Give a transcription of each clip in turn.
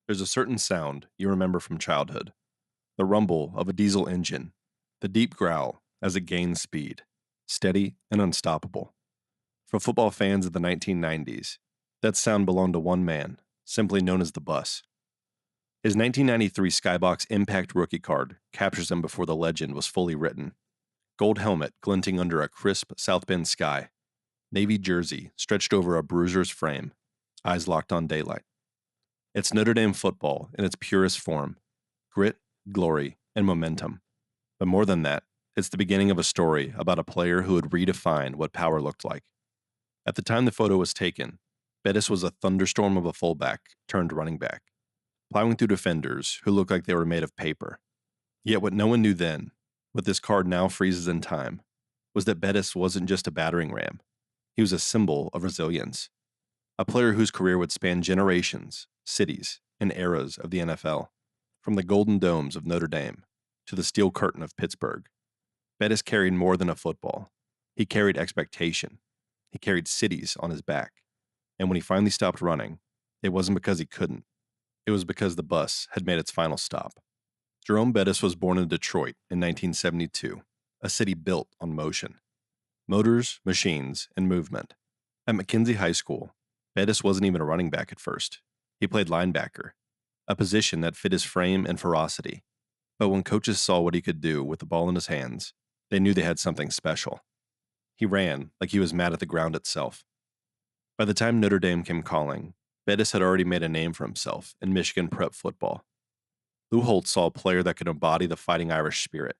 There's a certain sound you remember from childhood. The rumble of a diesel engine, the deep growl as it gains speed, steady and unstoppable. For football fans of the 1990s, that sound belonged to one man, simply known as the Bus. His 1993 SkyBox Impact rookie card captures him before the legend was fully written. Gold helmet glinting under a crisp South Bend sky, navy jersey stretched over a bruiser's frame, eyes locked on daylight. It's Notre Dame football in its purest form, grit, glory, and momentum. But more than that, it's the beginning of a story about a player who would redefine what power looked like. At the time the photo was taken, Bettis was a thunderstorm of a fullback turned running back, plowing through defenders who looked like they were made of paper. Yet what no one knew then, what this card now freezes in time, was that Bettis wasn't just a battering ram. He was a symbol of resilience. A player whose career would span generations, cities, and eras of the NFL, from the golden domes of Notre Dame to the steel curtain of Pittsburgh. Bettis carried more than a football. He carried expectation. He carried cities on his back. And when he finally stopped running, it wasn't because he couldn't. It was because the bus had made its final stop. Jerome Bettis was born in Detroit in 1972, a city built on motion. Motors, machines, and movement. At McKenzie High School, Bettis wasn't even a running back at first. He played linebacker, a position that fit his frame and ferocity. But when coaches saw what he could do with the ball in his hands, they knew they had something special. He ran like he was mad at the ground itself. By the time Notre Dame came calling, Bettis had already made a name for himself in Michigan prep football. Lou Holtz saw a player that could embody the fighting Irish spirit,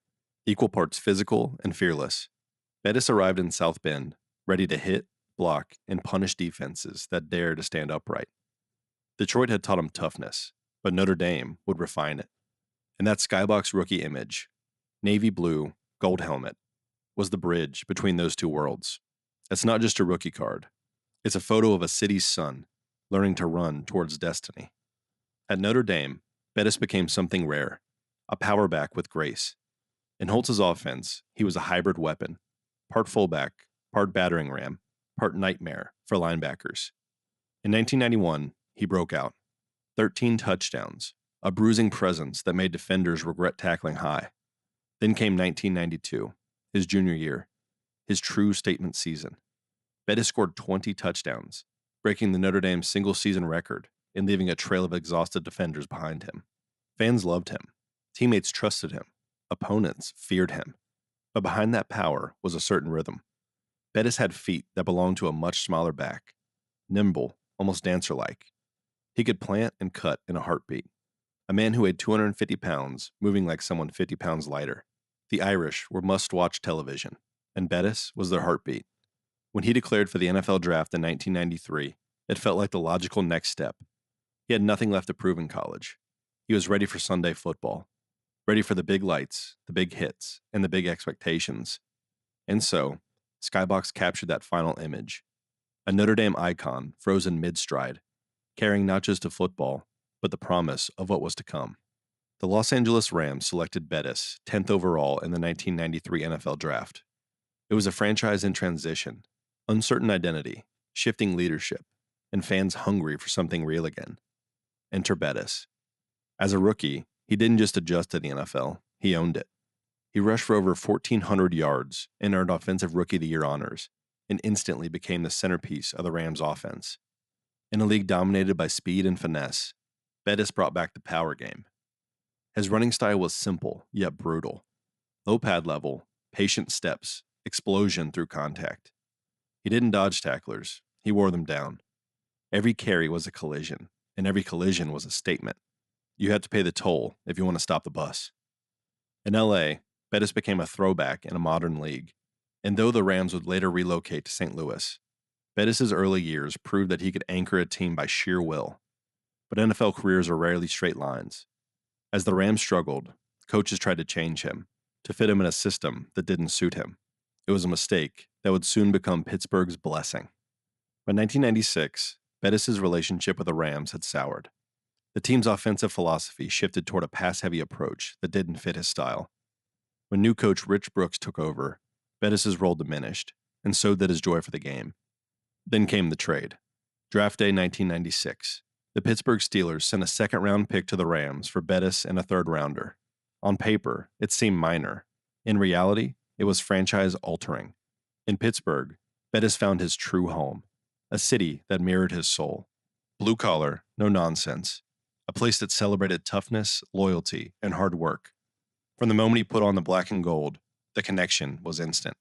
equal parts physical and fearless. Bettis arrived in South Bend, ready to hit, block, and punish defenses that dared to stand upright. Detroit had taught him toughness, but Notre Dame would refine it. And that SkyBox rookie image, navy blue, gold helmet, was the bridge between those two worlds. It's not just a rookie card. It's a photo of a city's son learning to run towards destiny. At Notre Dame, Bettis became something rare, a power back with grace. In Holtz's offense, he was a hybrid weapon, part fullback, part battering ram, part nightmare for linebackers. In 1991, he broke out. 13 touchdowns, a bruising presence that made defenders regret tackling high. Then came 1992, his junior year, his true statement season. Bettis scored 20 touchdowns, breaking the Notre Dame single-season record and leaving a trail of exhausted defenders behind him. Fans loved him. Teammates trusted him. Opponents feared him. But behind that power was a certain rhythm. Bettis had feet that belonged to a much smaller back, nimble, almost dancer-like. He could plant and cut in a heartbeat. A man who weighed 250 pounds, moving like someone 50 pounds lighter. The Irish were must-watch television, and Bettis was their heartbeat. When he declared for the NFL draft in 1993, it felt like the logical next step. He had nothing left to prove in college. He was ready for Sunday football, ready for the big lights, the big hits, and the big expectations. And so, SkyBox captured that final image. A Notre Dame icon frozen mid-stride, carrying not just a football, but the promise of what was to come. The Los Angeles Rams selected Bettis 10th overall in the 1993 NFL Draft. It was a franchise in transition, uncertain identity, shifting leadership, and fans hungry for something real again. Enter Bettis. As a rookie, he didn't just adjust to the NFL, he owned it. He rushed for over 1,400 yards and earned Offensive Rookie of the Year honors, and instantly became the centerpiece of the Rams' offense. In a league dominated by speed and finesse, Bettis brought back the power game. His running style was simple, yet brutal. Low pad level, patient steps, explosion through contact. He didn't dodge tacklers, he wore them down. Every carry was a collision, and every collision was a statement. You had to pay the toll if you want to stop the bus. In LA, Bettis became a throwback in a modern league, and though the Rams would later relocate to St. Louis, Bettis' early years proved that he could anchor a team by sheer will. But NFL careers are rarely straight lines. As the Rams struggled, coaches tried to change him, to fit him in a system that didn't suit him. It was a mistake that would soon become Pittsburgh's blessing. By 1996, Bettis' relationship with the Rams had soured. The team's offensive philosophy shifted toward a pass-heavy approach that didn't fit his style. When new coach Rich Brooks took over, Bettis' role diminished, and so did his joy for the game. Then came the trade. Draft day 1996. The Pittsburgh Steelers sent a second-round pick to the Rams for Bettis and a third-rounder. On paper, it seemed minor. In reality, it was franchise-altering. In Pittsburgh, Bettis found his true home, a city that mirrored his soul. Blue collar, no nonsense. A place that celebrated toughness, loyalty, and hard work. From the moment he put on the black and gold, the connection was instant.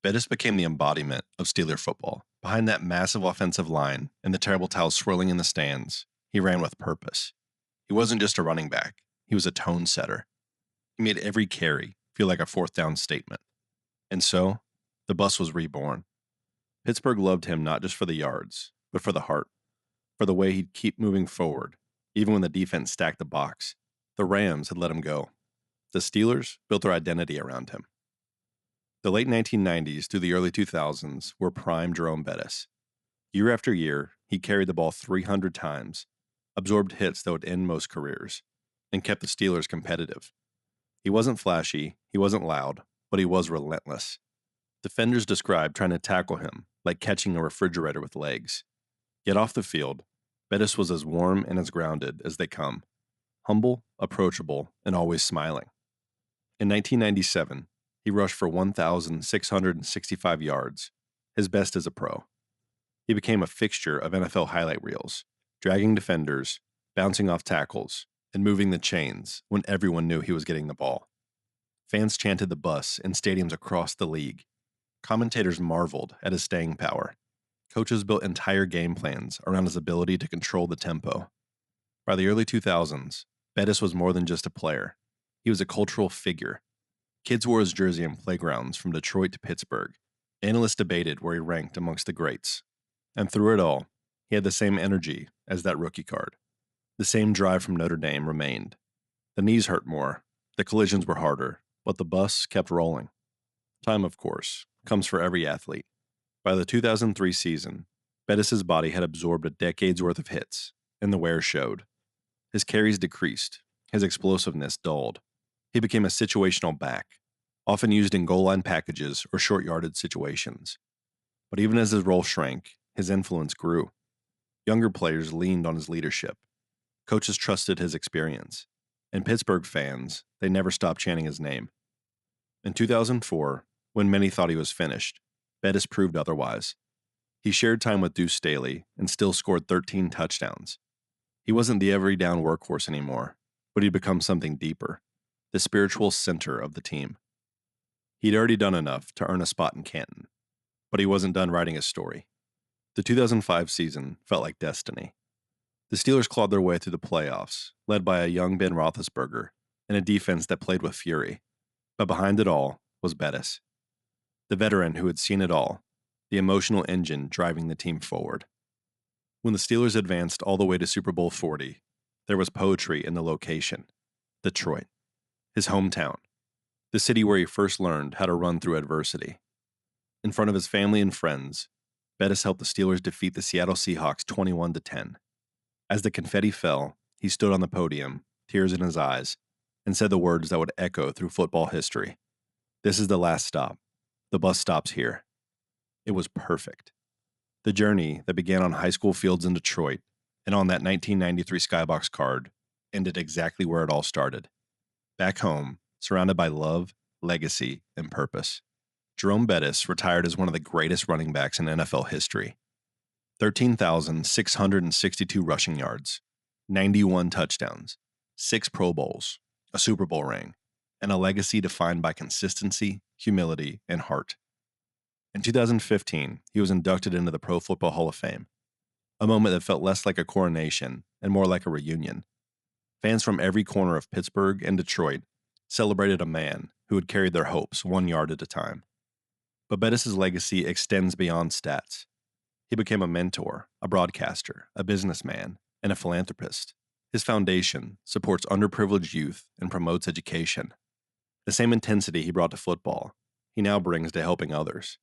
Bettis became the embodiment of Steeler football. Behind that massive offensive line and the terrible towels swirling in the stands, he ran with purpose. He wasn't just a running back, he was a tone setter. He made every carry feel like a fourth down statement. And so, the bus was reborn. Pittsburgh loved him not just for the yards, but for the heart, for the way he'd keep moving forward, even when the defense stacked the box. The Rams had let him go. The Steelers built their identity around him. The late 1990s through the early 2000s were prime Jerome Bettis. Year after year, he carried the ball 300 times, absorbed hits that would end most careers, and kept the Steelers competitive. He wasn't flashy, he wasn't loud, but he was relentless. Defenders described trying to tackle him like catching a refrigerator with legs. Yet off the field, Bettis was as warm and as grounded as they come, humble, approachable, and always smiling. In 1997, he rushed for 1,665 yards, his best as a pro. He became a fixture of NFL highlight reels, dragging defenders, bouncing off tackles, and moving the chains when everyone knew he was getting the ball. Fans chanted the bus in stadiums across the league. Commentators marveled at his staying power. Coaches built entire game plans around his ability to control the tempo. By the early 2000s, Bettis was more than just a player. He was a cultural figure. Kids wore his jersey in playgrounds from Detroit to Pittsburgh. Analysts debated where he ranked amongst the greats. And through it all, he had the same energy as that rookie card. The same drive from Notre Dame remained. The knees hurt more, the collisions were harder, but the bus kept rolling. Time, of course, comes for every athlete. By the 2003 season, Bettis' body had absorbed a decade's worth of hits, and the wear showed. His carries decreased, his explosiveness dulled. He became a situational back, often used in goal line packages or short yardage situations. But even as his role shrank, his influence grew. Younger players leaned on his leadership. Coaches trusted his experience. And Pittsburgh fans, they never stopped chanting his name. In 2004, when many thought he was finished, Bettis proved otherwise. He shared time with Deuce Staley and still scored 13 touchdowns. He wasn't the every down workhorse anymore, but he'd become something deeper, the spiritual center of the team. He'd already done enough to earn a spot in Canton, but he wasn't done writing his story. The 2005 season felt like destiny. The Steelers clawed their way through the playoffs, led by a young Ben Roethlisberger and a defense that played with fury. But behind it all was Bettis, the veteran who had seen it all, the emotional engine driving the team forward. When the Steelers advanced all the way to Super Bowl 40, there was poetry in the location, Detroit, his hometown, the city where he first learned how to run through adversity. In front of his family and friends, Bettis helped the Steelers defeat the Seattle Seahawks 21-10. As the confetti fell, he stood on the podium, tears in his eyes, and said the words that would echo through football history. "This is the last stop. The bus stops here." It was perfect. The journey that began on high school fields in Detroit and on that 1993 SkyBox card ended exactly where it all started. Back home, surrounded by love, legacy, and purpose. Jerome Bettis retired as one of the greatest running backs in NFL history. 13,662 rushing yards, 91 touchdowns, 6 Pro Bowls, a Super Bowl ring, and a legacy defined by consistency, humility, and heart. In 2015, he was inducted into the Pro Football Hall of Fame, a moment that felt less like a coronation and more like a reunion. Fans from every corner of Pittsburgh and Detroit celebrated a man who had carried their hopes 1 yard at a time. But Bettis' legacy extends beyond stats. He became a mentor, a broadcaster, a businessman, and a philanthropist. His foundation supports underprivileged youth and promotes education. The same intensity he brought to football, he now brings to helping others.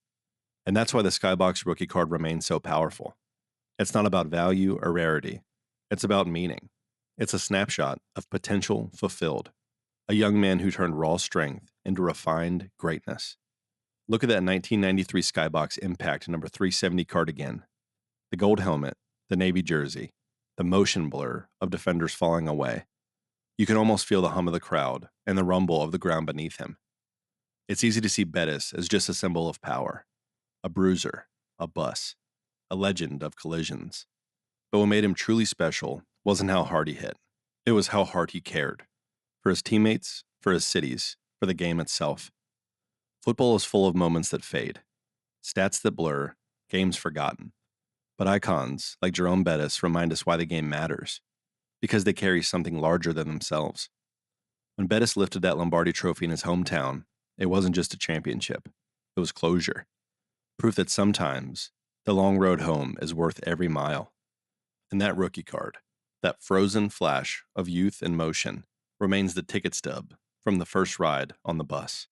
And that's why the SkyBox rookie card remains so powerful. It's not about value or rarity. It's about meaning. It's a snapshot of potential fulfilled. A young man who turned raw strength into refined greatness. Look at that 1993 SkyBox Impact number 370 card again. The gold helmet, the navy jersey, the motion blur of defenders falling away. You can almost feel the hum of the crowd and the rumble of the ground beneath him. It's easy to see Bettis as just a symbol of power, a bruiser, a bus, a legend of collisions. But what made him truly special wasn't how hard he hit. It was how hard he cared. For his teammates, for his cities, for the game itself. Football is full of moments that fade, stats that blur, games forgotten. But icons like Jerome Bettis remind us why the game matters, because they carry something larger than themselves. When Bettis lifted that Lombardi trophy in his hometown, it wasn't just a championship, it was closure. Proof that sometimes the long road home is worth every mile. And that rookie card, that frozen flash of youth and motion, remains the ticket stub from the first ride on the bus.